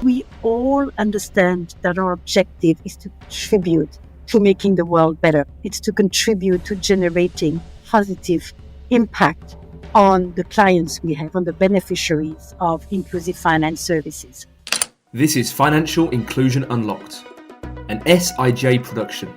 We all understand that our objective is to contribute to making the world better. It's to contribute to generating positive impact on the clients we have, on the beneficiaries of inclusive finance services. This is Financial Inclusion Unlocked, an SIJ production.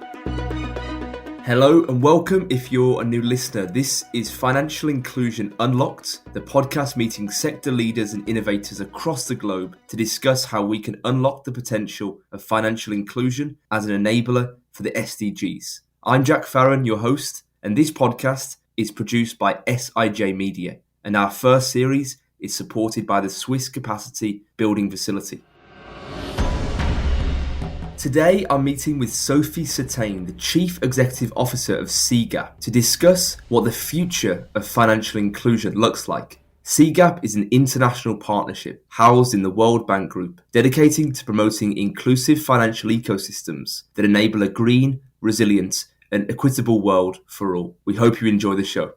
Hello and welcome if you're a new listener. This is Financial Inclusion Unlocked, the podcast meeting sector leaders and innovators across the globe to discuss how we can unlock the potential of financial inclusion as an enabler for the SDGs. I'm Jack Farron, your host, and this podcast is produced by SIJ Media, and our first series is supported by the Swiss Capacity Building Facility. Today, I'm meeting with Sophie Sirtaine, the Chief Executive Officer of CGAP, to discuss what the future of financial inclusion looks like. CGAP is an international partnership housed in the World Bank Group, dedicating to promoting inclusive financial ecosystems that enable a green, resilient, and equitable world for all. We hope you enjoy the show.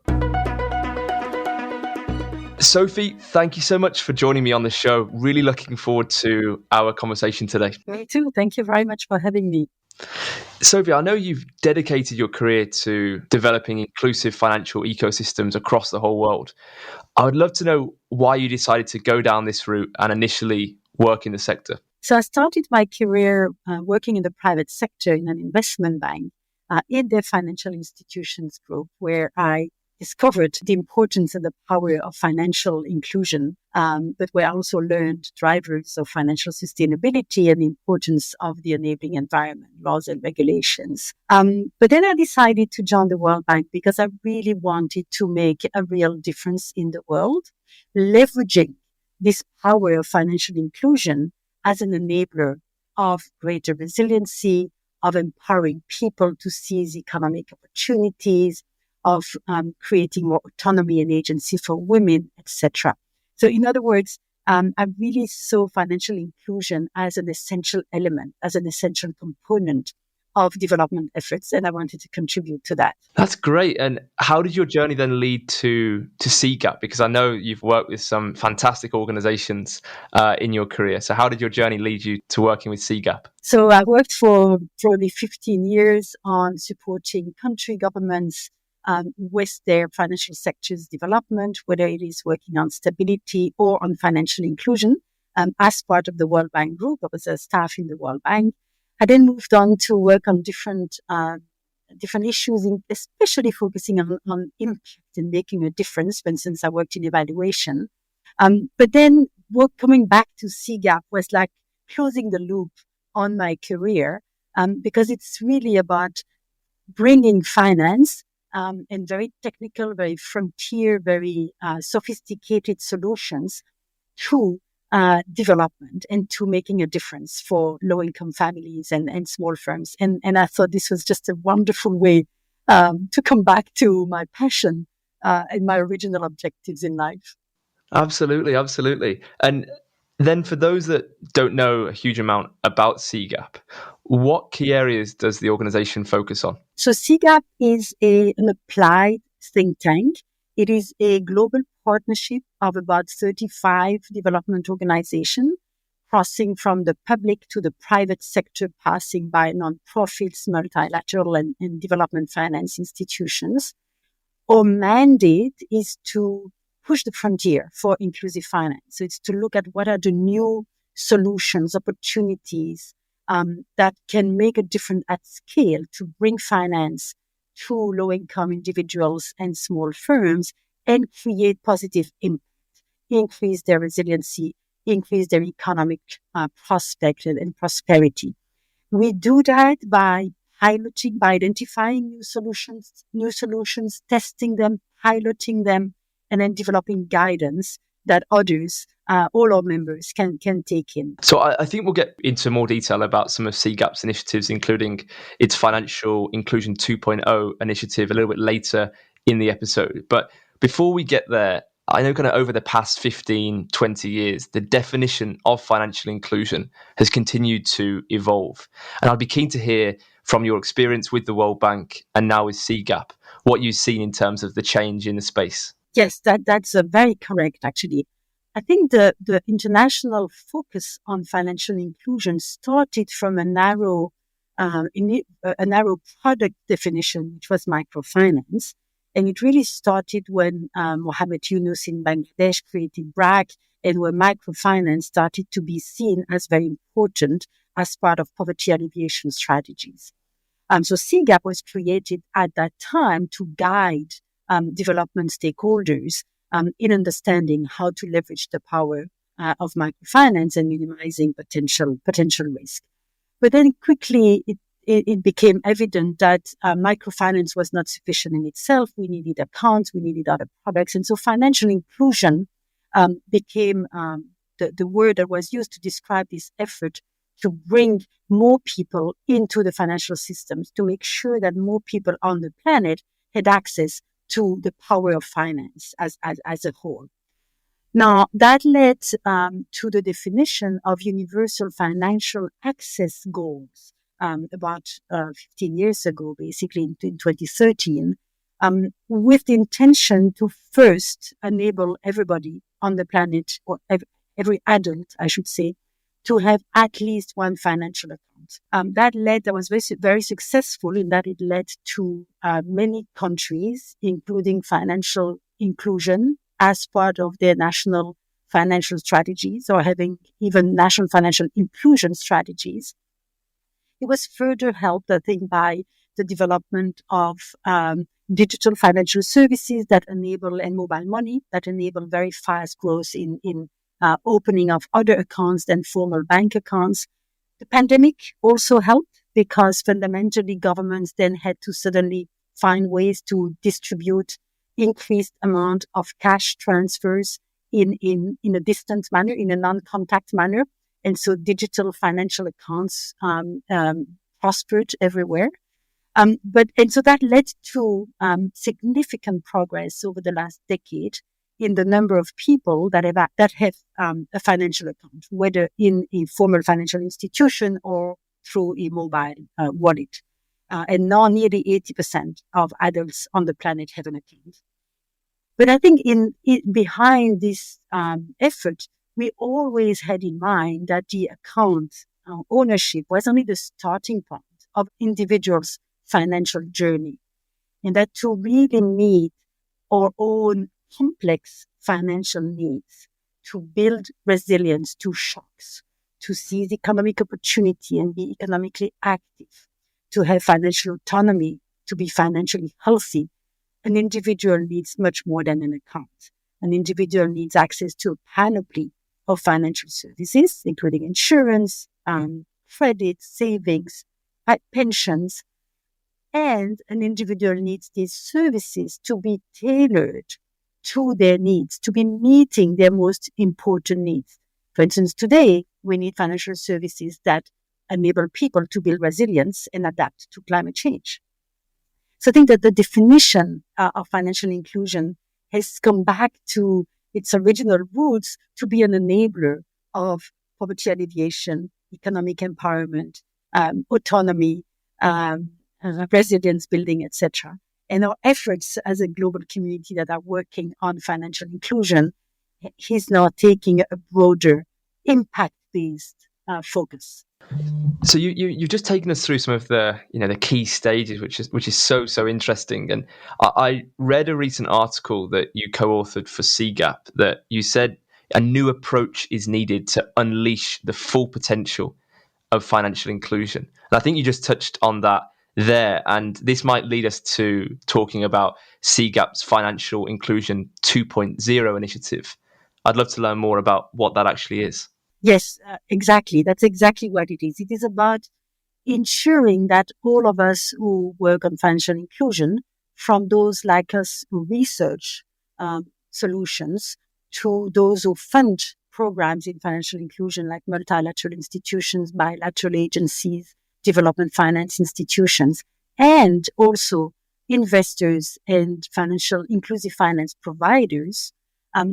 Sophie, thank you so much for joining me on the show. Really looking forward to our conversation today. Me too. Thank you very much for having me. Sophie, I know you've dedicated your career to developing inclusive financial ecosystems across the whole world. I would love to know why you decided to go down this route and initially work in the sector. So I started my career working in the private sector in an investment bank in the financial institutions group, where I discovered the importance and the power of financial inclusion, but where I also learned drivers of financial sustainability and the importance of the enabling environment, laws and regulations. But then I decided to join the World Bank because I really wanted to make a real difference in the world, leveraging this power of financial inclusion as an enabler of greater resiliency, of empowering people to seize economic opportunities, of creating more autonomy and agency for women, etc. So in other words, I really saw financial inclusion as an essential element, as an essential component of development efforts, and I wanted to contribute to that. That's great. And how did your journey then lead to CGAP? Because I know you've worked with some fantastic organizations in your career. So how did your journey lead you to working with CGAP? So I worked for probably 15 years on supporting country governments with their financial sector's development, whether it is working on stability or on financial inclusion. As part of the World Bank Group, I was a staff in the World Bank. I then moved on to work on different issues, especially focusing on impact and making a difference. For instance, I worked in evaluation. But then coming back to CGAP was like closing the loop on my career, because it's really about bringing finance and very technical, very frontier, very sophisticated solutions to development and to making a difference for low-income families and small firms. And I thought this was just a wonderful way to come back to my passion and my original objectives in life. Absolutely, absolutely. And then for those that don't know a huge amount about CGAP, what key areas does the organization focus on? So CGAP is an applied think tank. It is a global partnership of about 35 development organizations, crossing from the public to the private sector, passing by nonprofits, multilateral and development finance institutions. Our mandate is to push the frontier for inclusive finance. So it's to look at what are the new solutions, opportunities that can make a difference at scale to bring finance to low-income individuals and small firms and create positive impact, increase their resiliency, increase their economic prospect and prosperity. We do that by piloting, by identifying new solutions, testing them, piloting them, and then developing guidance that others, all our members can take in. So I think we'll get into more detail about some of CGAP's initiatives, including its Financial Inclusion 2.0 initiative a little bit later in the episode. But before we get there, I know kind of over the past 15, 20 years, the definition of financial inclusion has continued to evolve. And I'd be keen to hear from your experience with the World Bank and now with CGAP, what you've seen in terms of the change in the space. Yes, that's very correct, actually. I think the international focus on financial inclusion started from a narrow product definition, which was microfinance. And it really started when Mohammed Yunus in Bangladesh created BRAC, and where microfinance started to be seen as very important as part of poverty alleviation strategies. So CGAP was created at that time to guide development stakeholders in understanding how to leverage the power of microfinance and minimizing potential risk. But then quickly it became evident that microfinance was not sufficient in itself. We needed accounts, we needed other products. And so financial inclusion became the word that was used to describe this effort to bring more people into the financial systems, to make sure that more people on the planet had access to the power of finance as a whole. Now, that led to the definition of universal financial access goals about 15 years ago, basically in 2013, with the intention to first enable everybody on the planet, or every adult, I should say, to have at least one financial account. That was very, very successful in that it led to many countries, including financial inclusion as part of their national financial strategies, or having even national financial inclusion strategies. It was further helped, I think, by the development of digital financial services that enable, and mobile money that enable very fast growth in opening of other accounts than formal bank accounts. The pandemic also helped because fundamentally governments then had to suddenly find ways to distribute increased amount of cash transfers in a distant manner, in a non-contact manner. And so digital financial accounts prospered everywhere. And so that led to significant progress over the last decade in the number of people that have a financial account, whether in a formal financial institution or through a mobile wallet. And now nearly 80% of adults on the planet have an account. But I think behind this effort, we always had in mind that the account ownership was only the starting point of individuals' financial journey, and that to really meet our own complex financial needs, to build resilience to shocks, to seize economic opportunity and be economically active, to have financial autonomy, to be financially healthy, an individual needs much more than an account. An individual needs access to a panoply of financial services, including insurance, credit, savings, pensions, and an individual needs these services to be tailored to their needs, to be meeting their most important needs. For instance, today, we need financial services that enable people to build resilience and adapt to climate change. So I think that the definition of financial inclusion has come back to its original roots to be an enabler of poverty alleviation, economic empowerment, autonomy, resilience building, etc. And our efforts as a global community that are working on financial inclusion is now taking a broader impact-based focus. So you've just taken us through some of the the key stages, which is so interesting. And I read a recent article that you co-authored for CGAP that you said a new approach is needed to unleash the full potential of financial inclusion. And I think you just touched on that there, and this might lead us to talking about CGAP's Financial Inclusion 2.0 initiative. I'd love to learn more about what that actually is. Yes, exactly. That's exactly what it is. It is about ensuring that all of us who work on financial inclusion, from those like us who research solutions to those who fund programs in financial inclusion, like multilateral institutions, bilateral agencies, development finance institutions, and also investors and inclusive finance providers,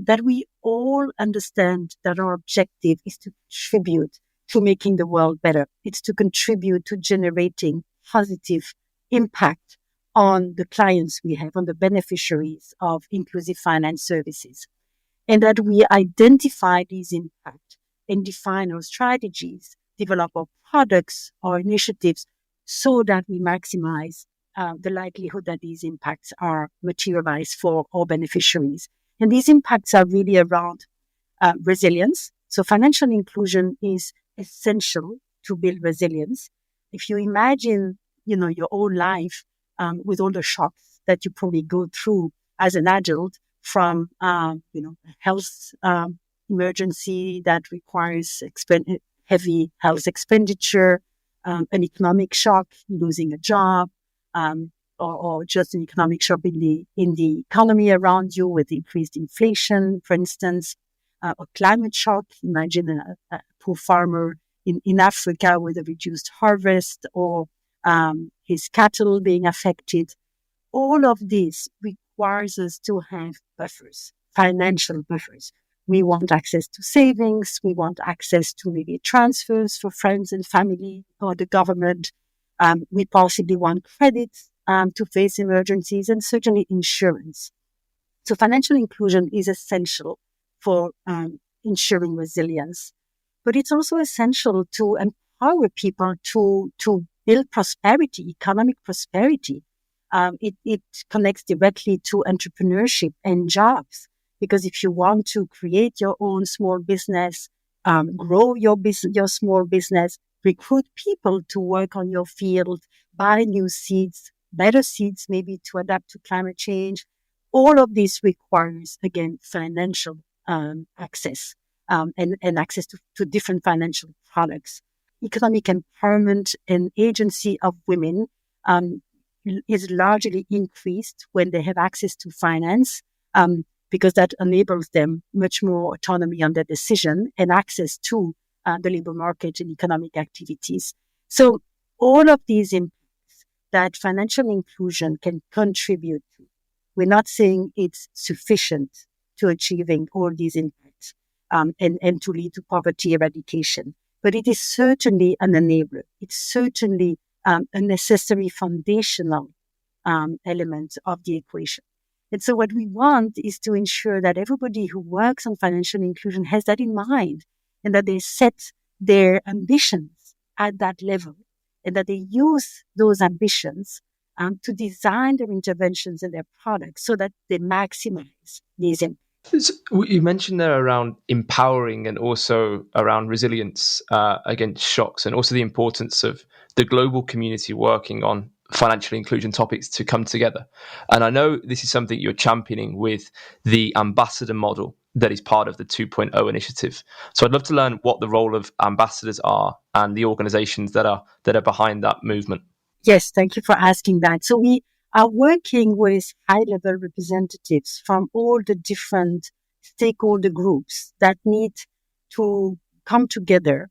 that we all understand that our objective is to contribute to making the world better. It's to contribute to generating positive impact on the clients we have, on the beneficiaries of inclusive finance services. and that we identify these impacts and define our strategies, develop our products or initiatives so that we maximize the likelihood that these impacts are materialized for all beneficiaries. And these impacts are really around resilience. So financial inclusion is essential to build resilience. If you imagine, your own life with all the shocks that you probably go through as an adult, from health emergency that requires heavy health expenditure, an economic shock, losing a job, or just an economic shock in the economy around you with increased inflation, for instance, a climate shock. Imagine a poor farmer in Africa with a reduced harvest, or his cattle being affected. All of this requires us to have buffers, financial buffers. We want access to savings. We want access to maybe transfers for friends and family or the government. We possibly want credit to face emergencies, and certainly insurance. So financial inclusion is essential for ensuring resilience, but it's also essential to empower people to build prosperity, economic prosperity. It connects directly to entrepreneurship and jobs, because if you want to create your own small business, grow your small business, recruit people to work on your field, buy new seeds, better seeds maybe to adapt to climate change. All of this requires, again, financial access and access to different financial products. Economic empowerment and agency of women is largely increased when they have access to finance, because that enables them much more autonomy on their decision and access to the labor market and economic activities. So all of these impacts that financial inclusion can contribute to. We're not saying it's sufficient to achieving all these impacts and to lead to poverty eradication, but it is certainly an enabler. It's certainly a necessary foundational element of the equation. And so what we want is to ensure that everybody who works on financial inclusion has that in mind, and that they set their ambitions at that level, and that they use those ambitions to design their interventions and their products so that they maximize these impacts. You mentioned there around empowering and also around resilience against shocks, and also the importance of the global community working on financial inclusion topics to come together. And I know this is something you're championing with the ambassador model that is part of the 2.0 initiative. So I'd love to learn what the role of ambassadors are and the organizations that are behind that movement. Yes, thank you for asking that. So we are working with high-level representatives from all the different stakeholder groups that need to come together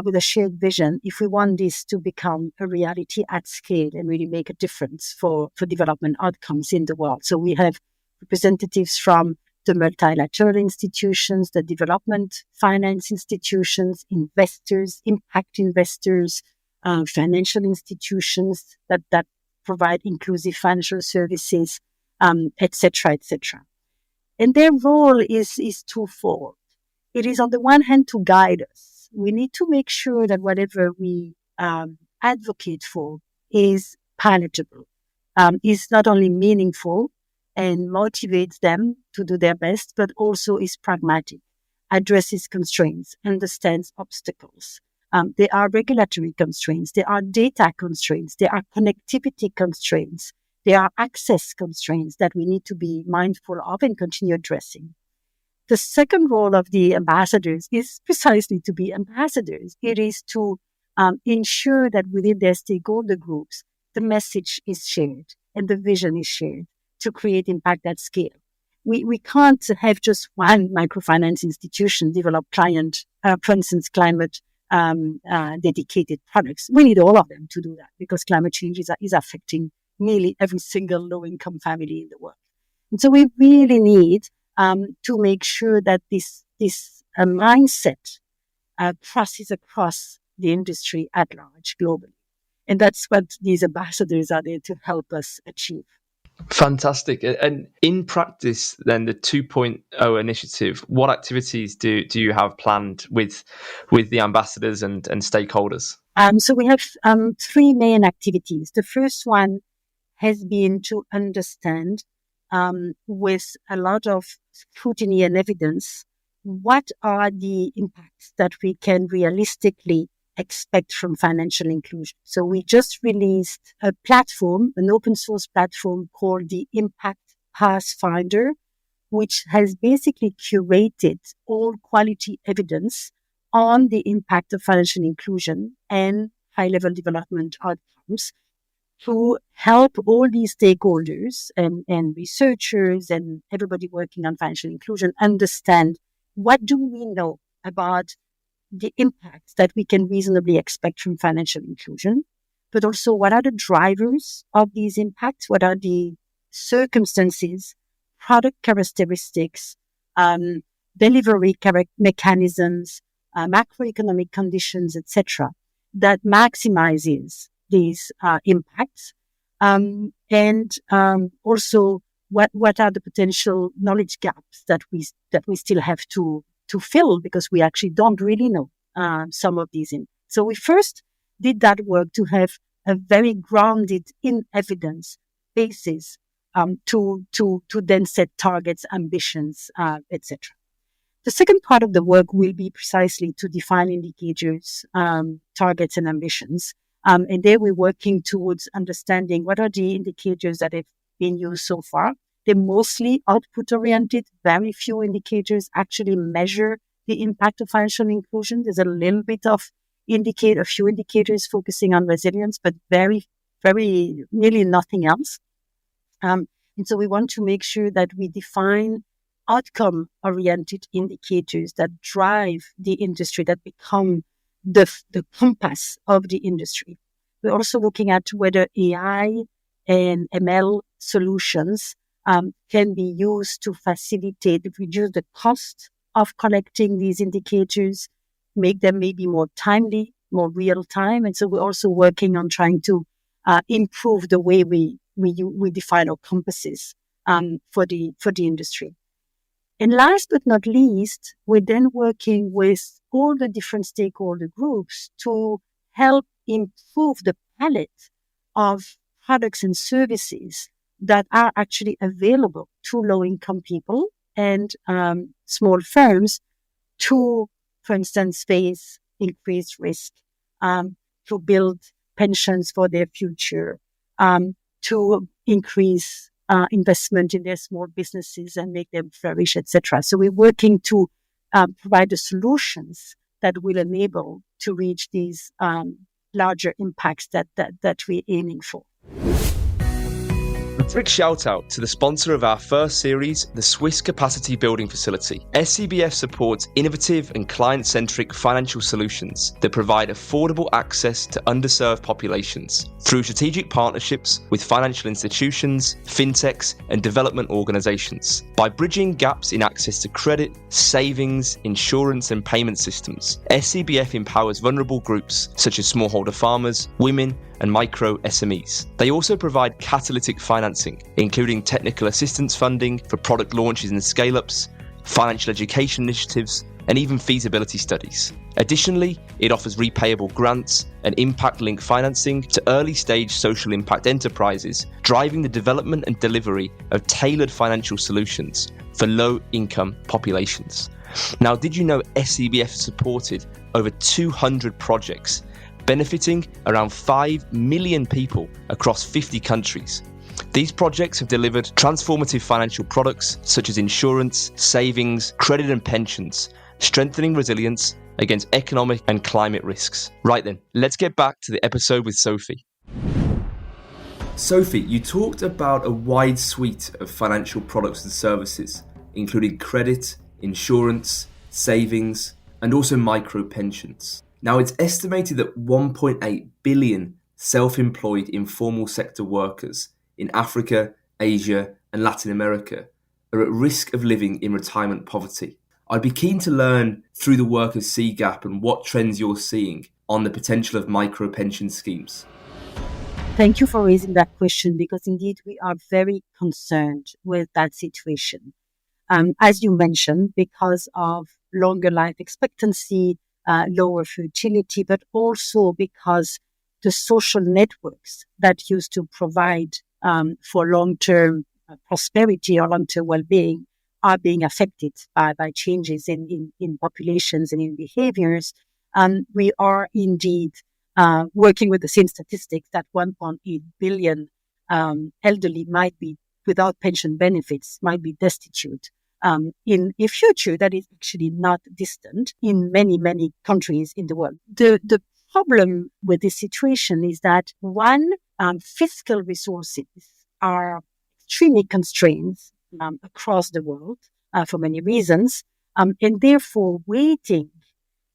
with a shared vision if we want this to become a reality at scale and really make a difference for development outcomes in the world. So we have representatives from the multilateral institutions, the development finance institutions, investors, impact investors, financial institutions that provide inclusive financial services, et cetera, et cetera. And their role is twofold. It is on the one hand to guide us. We need to make sure that whatever we advocate for is palatable, is not only meaningful and motivates them to do their best, but also is pragmatic, addresses constraints, understands obstacles. There are regulatory constraints, there are data constraints, there are connectivity constraints, there are access constraints that we need to be mindful of and continue addressing. The second role of the ambassadors is precisely to be ambassadors. It is to ensure that within their stakeholder groups, the message is shared and the vision is shared to create impact at scale. We can't have just one microfinance institution develop for instance, climate dedicated products. We need all of them to do that, because climate change is affecting nearly every single low-income family in the world. And so we really need to make sure that this mindset crosses across the industry at large globally. And that's what these ambassadors are there to help us achieve. Fantastic. And in practice, then the 2.0 initiative, what activities do you have planned with the ambassadors and stakeholders? So we have three main activities. The first one has been to understand, with a lot of scrutiny and evidence, what are the impacts that we can realistically expect from financial inclusion. So we just released a platform, an open source platform called the Impact Pathfinder, which has basically curated all quality evidence on the impact of financial inclusion and high-level development outcomes to help all these stakeholders and researchers and everybody working on financial inclusion understand what do we know about the impacts that we can reasonably expect from financial inclusion, but also what are the drivers of these impacts, what are the circumstances, product characteristics, delivery mechanisms, macroeconomic conditions, etc., that maximizes these impacts, and also what are the potential knowledge gaps that we still have to fill, because we actually don't really know some of these. So we first did that work to have a very grounded in evidence basis to then set targets, ambitions, etc. The second part of the work will be precisely to define indicators, targets, and ambitions. And there we're working towards understanding what are the indicators that have been used so far. They're mostly output-oriented. Very few indicators actually measure the impact of financial inclusion. There's a little bit of a few indicators focusing on resilience, but very, very nearly nothing else. And so we want to make sure that we define outcome-oriented indicators that drive the industry, that become the compass of the industry. We're also looking at whether AI and ML solutions can be used to reduce the cost of collecting these indicators, make them maybe more timely, more real time. And so we're also working on trying to improve the way we define our compasses for the industry. And last but not least, we're then working with all the different stakeholder groups to help improve the palette of products and services that are actually available to low-income people and small firms to, for instance, face increased risk, to build pensions for their future, to increase investment in their small businesses and make them flourish, etc. So we're working to provide the solutions that will enable to reach these larger impacts that we're aiming for. A quick shout out to the sponsor of our first series, the Swiss Capacity Building Facility. SCBF supports innovative and client-centric financial solutions that provide affordable access to underserved populations through strategic partnerships with financial institutions, fintechs, and development organizations. By bridging gaps in access to credit, savings, insurance, and payment systems, SCBF empowers vulnerable groups such as smallholder farmers, women, and micro SMEs. They also provide catalytic financing, including technical assistance funding for product launches and scale-ups, financial education initiatives, and even feasibility studies. Additionally, it offers repayable grants and impact-linked financing to early-stage social impact enterprises, driving the development and delivery of tailored financial solutions for low-income populations. Now, did you know SCBF supported over 200 projects benefiting around 5 million people across 50 countries? These projects have delivered transformative financial products such as insurance, savings, credit and pensions, strengthening resilience against economic and climate risks. Right then, let's get back to the episode with Sophie. Sophie, you talked about a wide suite of financial products and services, including credit, insurance, savings, and also micro pensions. Now, it's estimated that 1.8 billion self-employed informal sector workers in Africa, Asia, and Latin America are at risk of living in retirement poverty. I'd be keen to learn through the work of CGAP and what trends you're seeing on the potential of micro pension schemes. Thank you for raising that question because indeed we are very concerned with that situation. As you mentioned, because of longer life expectancy, lower fertility, but also because the social networks that used to provide for long-term prosperity or long-term well-being are being affected by changes in populations and in behaviors. We are indeed working with the same statistics that 1.8 billion elderly might be without pension benefits, might be destitute in a future that is actually not distant in many, many countries in the world. The problem with this situation is that one, fiscal resources are extremely constrained across the world for many reasons, and therefore waiting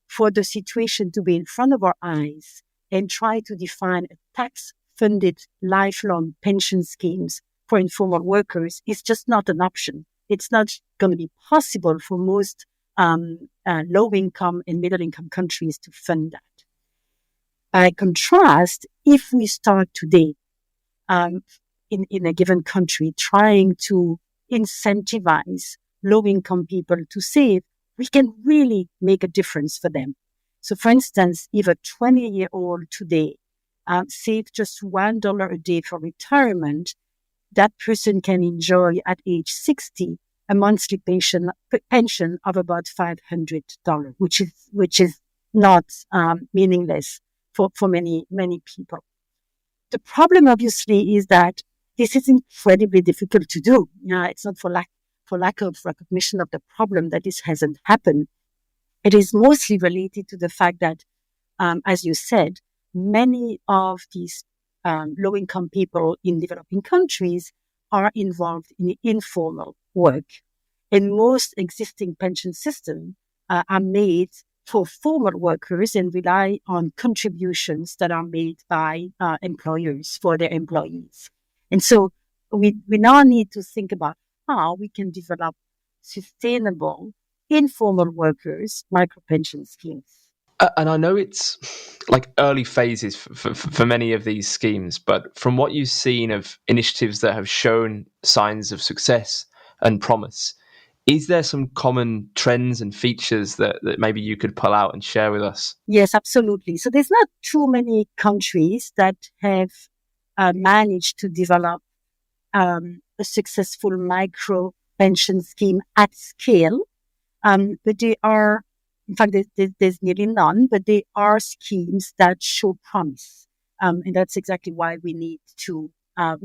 for the situation to be in front of our eyes and try to define a tax-funded lifelong pension schemes for informal workers is just not an option. It's not going to be possible for most low-income and middle-income countries to fund that. By contrast, if we start today um, in a given country trying to incentivize low-income people to save, we can really make a difference for them. So, for instance, if a 20-year-old today saves just $1 a day for retirement, that person can enjoy at age 60 a monthly pension of about $500, which is not meaningless for many people. The problem, obviously, is that this is incredibly difficult to do. It's not for lack of recognition of the problem that this hasn't happened. It is mostly related to the fact that, as you said, many of these low-income people in developing countries are involved in informal work. And most existing pension systems are made for formal workers and rely on contributions that are made by employers for their employees. And so we now need to think about how we can develop sustainable informal workers micro-pension schemes. And I know it's like early phases for many of these schemes, but from what you've seen of initiatives that have shown signs of success and promise, is there some common trends and features that maybe you could pull out and share with us? Yes, absolutely. So there's not too many countries that have managed to develop a successful micro pension scheme at scale. But they are, in fact, there's nearly none, but they are schemes that show promise. And that's exactly why we need to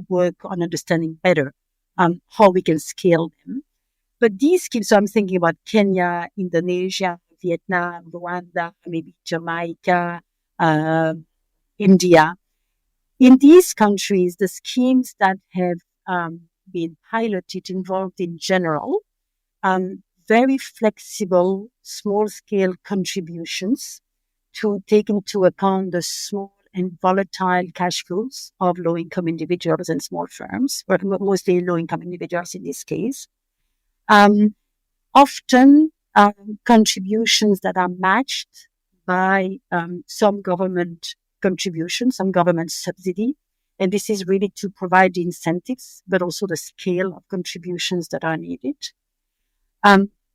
work on understanding better how we can scale them. But these schemes, so I'm thinking about Kenya, Indonesia, Vietnam, Rwanda, maybe Jamaica, India. In these countries, the schemes that have been piloted involved in general very flexible, small-scale contributions to take into account the small and volatile cash flows of low-income individuals and small firms, but mostly low-income individuals in this case. Often contributions that are matched by some government contribution, some government subsidy. And this is really to provide the incentives, but also the scale of contributions that are needed.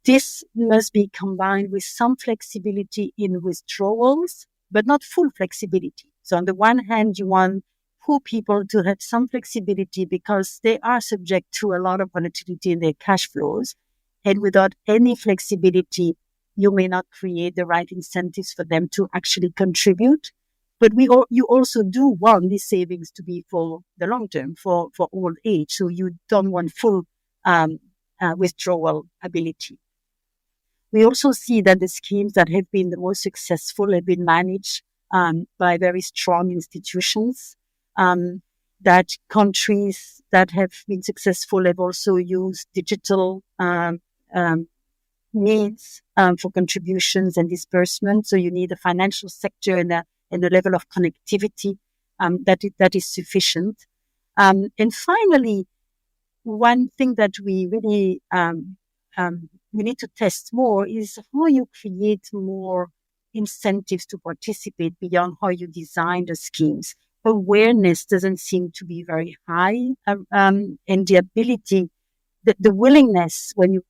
This must be combined with some flexibility in withdrawals, but not full flexibility. So on the one hand, you want poor people to have some flexibility because they are subject to a lot of volatility in their cash flows. And without any flexibility, you may not create the right incentives for them to actually contribute. But you also do want these savings to be for the long term, for old age. So you don't want full withdrawal ability. We also see that the schemes that have been the most successful have been managed by very strong institutions. That countries that have been successful have also used digital means for contributions and disbursement. So you need a financial sector and a level of connectivity that is sufficient. And finally, one thing that we really we need to test more is how you create more incentives to participate beyond how you design the schemes. awareness doesn't seem to be very high, and the ability, the willingness when you're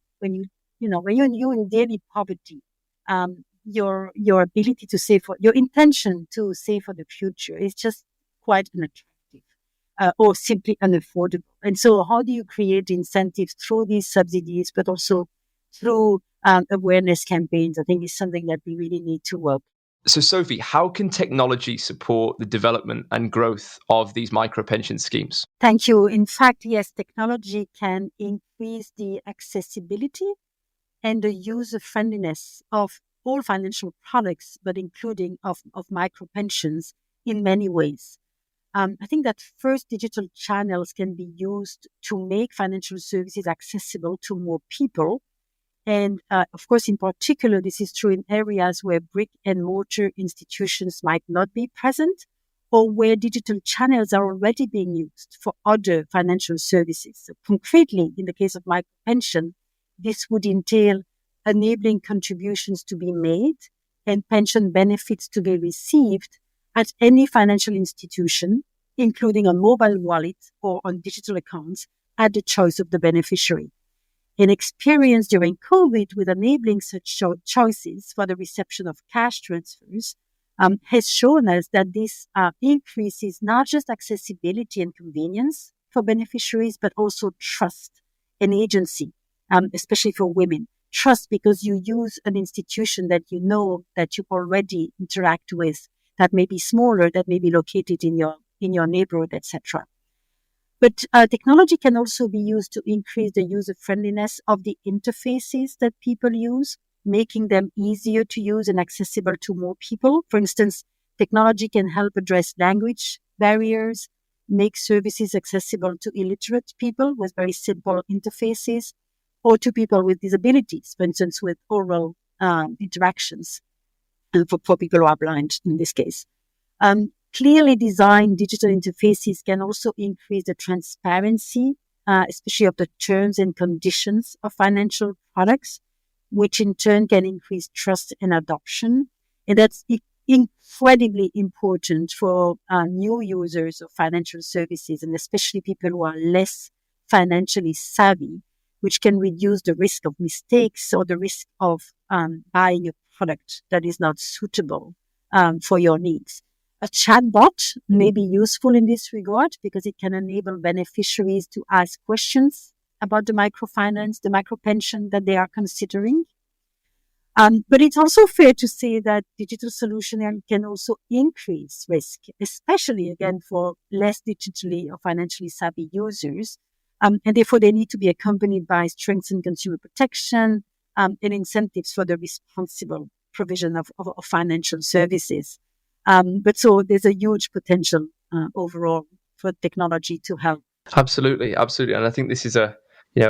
in daily poverty, your ability to save for your intention to save for the future is just quite unattractive, or simply unaffordable. And so, how do you create incentives through these subsidies, but also through awareness campaigns? I think is something that we really need to work. So, Sophie, how can technology support the development and growth of these micro pension schemes? Thank you. In fact, yes, technology can increase the accessibility and the user friendliness of all financial products, but including of micro pensions in many ways. I think that first, digital channels can be used to make financial services accessible to more people. And of course, in particular, this is true in areas where brick and mortar institutions might not be present, or where digital channels are already being used for other financial services. So concretely, in the case of micro pension, this would entail enabling contributions to be made and pension benefits to be received at any financial institution, including a mobile wallet or on digital accounts at the choice of the beneficiary. An experience during COVID with enabling such choices for the reception of cash transfers has shown us that this increases not just accessibility and convenience for beneficiaries, but also trust and agency, especially for women. Trust because you use an institution that you know that you already interact with, that may be smaller, that may be located in your neighborhood, etc. But technology can also be used to increase the user friendliness of the interfaces that people use, making them easier to use and accessible to more people. For instance, technology can help address language barriers, make services accessible to illiterate people with very simple interfaces, or to people with disabilities, for instance, with oral interactions, for people who are blind in this case. Clearly designed digital interfaces can also increase the transparency, especially of the terms and conditions of financial products, which in turn can increase trust and adoption. And that's incredibly important for new users of financial services, and especially people who are less financially savvy, which can reduce the risk of mistakes or the risk of buying a product that is not suitable for your needs. A chatbot may be useful in this regard because it can enable beneficiaries to ask questions about the microfinance, the micropension that they are considering. But it's also fair to say that digital solutions can also increase risk, especially again for less digitally or financially savvy users. And therefore, they need to be accompanied by strengthened consumer protection and incentives for the responsible provision of financial services. But so there's a huge potential overall for technology to help. Absolutely, absolutely, and I think this is a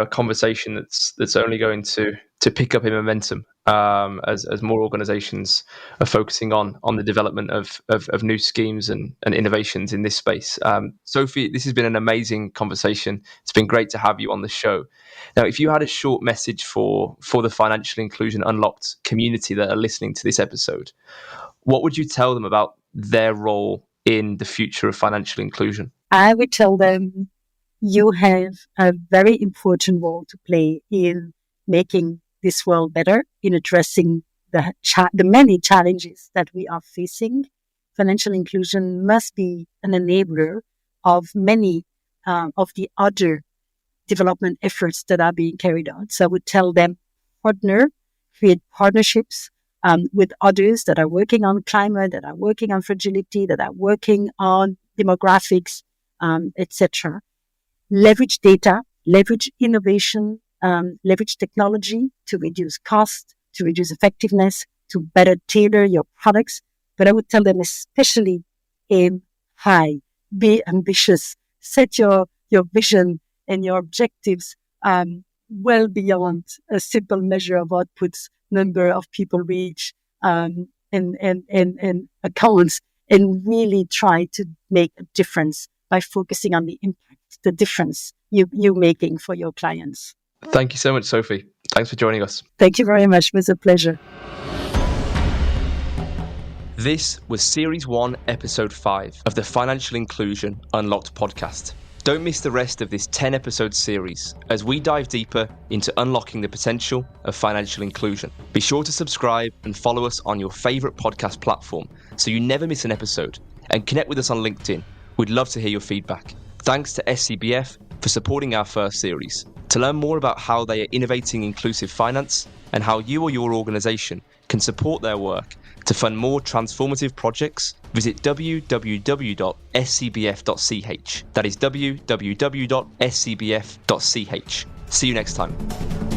conversation that's only going to pick up in momentum as more organisations are focusing on the development of new schemes and innovations in this space. Sophie, this has been an amazing conversation. It's been great to have you on the show. Now, if you had a short message for the Financial Inclusion Unlocked community that are listening to this episode, what would you tell them about their role in the future of financial inclusion? I would tell them you have a very important role to play in making this world better, in addressing the many challenges that we are facing. Financial inclusion must be an enabler of many of the other development efforts that are being carried out. So I would tell them, create partnerships with others that are working on climate, that are working on fragility, that are working on demographics, etc. Leverage data, leverage innovation, leverage technology to reduce cost, to reduce effectiveness, to better tailor your products. But I would tell them especially aim high, be ambitious, set your vision and your objectives well beyond a simple measure of outputs, number of people reached, and accounts, and really try to make a difference by focusing on the impact, the difference you're making for your clients. Thank you so much, Sophie. Thanks for joining us. Thank you very much. It was a pleasure. This was Series 1, Episode 5 of the Financial Inclusion Unlocked podcast. Don't miss the rest of this 10-episode series as we dive deeper into unlocking the potential of financial inclusion. Be sure to subscribe and follow us on your favourite podcast platform so you never miss an episode, and connect with us on LinkedIn. We'd love to hear your feedback. Thanks to SCBF for supporting our first series. To learn more about how they are innovating inclusive finance and how you or your organisation can support their work to fund more transformative projects, visit www.scbf.ch. That is www.scbf.ch. See you next time.